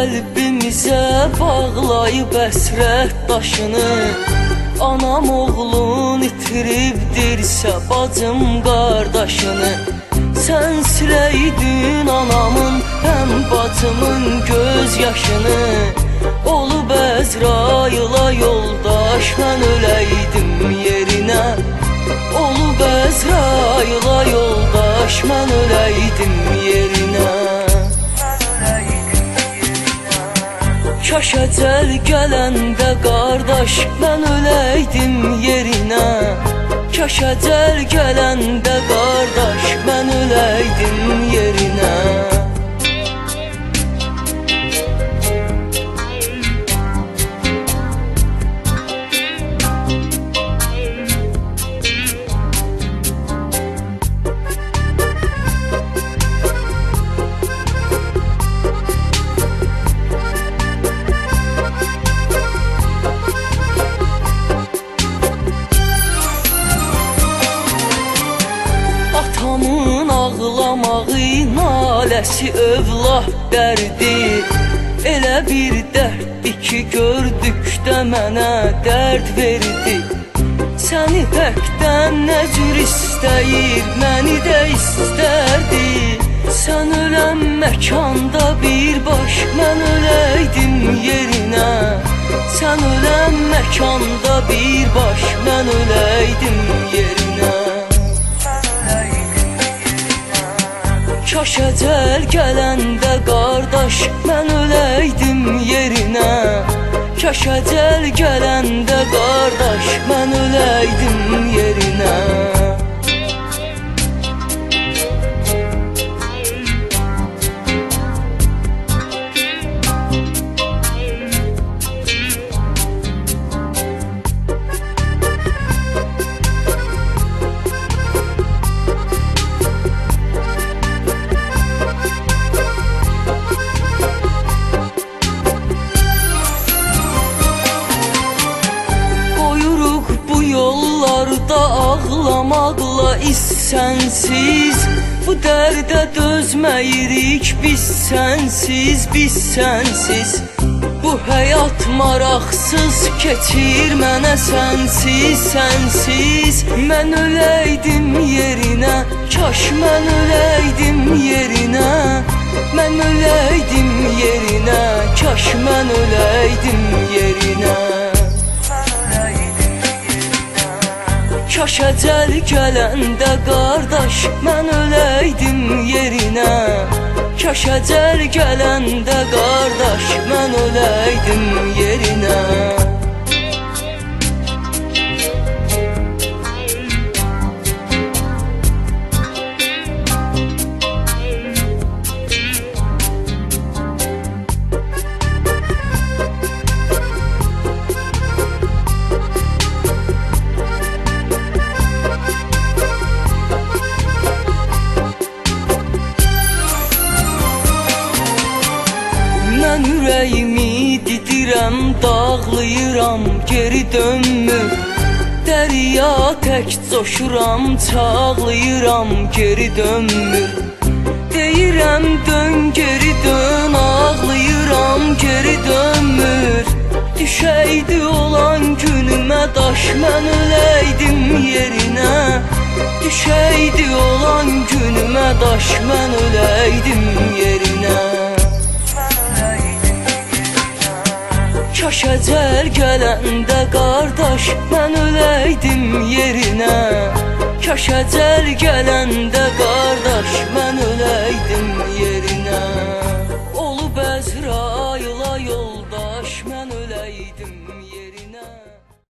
qəlbimizə bağlayıb əsrət daşını. Anam oğlun itiribdirsə bacım qardaşını. Sən siləydin anamın həm bacımın göz yaşını. Olub Əzrayıla yoldaş mən öləydim yerinə. Olub Əzrayıla yoldaş mən öləydim yerinə. Kaş əcəl gələndə qardaş mən öləydim yerinə. Kaş əcəl gələndə qardaş mən öləydim yerinə. Atamın ağlamağı, naləsi övlah dərdi. Elə bir dərddir ki, gördükdə mənə dərd verdi. Səni həkdən nə cür istəyir, məni də istərdi. Sən ölən məkanda birbaş mən öləydim yerinə. Sən ölən məkanda birbaş mən öləydim yerinə. Kaş əcəl gələndə qardaş mən öləydim yerinə. Kaş əcəl gələndə qardaş mən öləydim yerinə. Yollarda ağlamaqla sənsiz. Bu dərdə dözməyirik biz sənsiz, biz sənsiz. Bu həyat maraqsız keçir mənə sənsiz, sənsiz. Mən öləydim yerinə, kaş mən öləydim yerinə. Mən öləydim yerinə, kaş mən öləydim yerinə. Kaş əcəl gələndə qardaş mən öləydim yerinə. Kaş əcəl gələndə qardaş mən öləydim yerinə. Mən ürəyimi didirəm, dağlayıram, geri dönmür. Dərya tək coşuram, çağlayıram, geri dönmür. Deyirəm dön, geri dön, ağlayıram, geri dönmür. Düşəydi olan günümə daş mən öləydim yerinə. Düşəydi olan günümə daş mən öləydim yerinə. Kaş əcəl gələndə qardaş mən öləydim yerinə. Kaş əcəl gələndə qardaş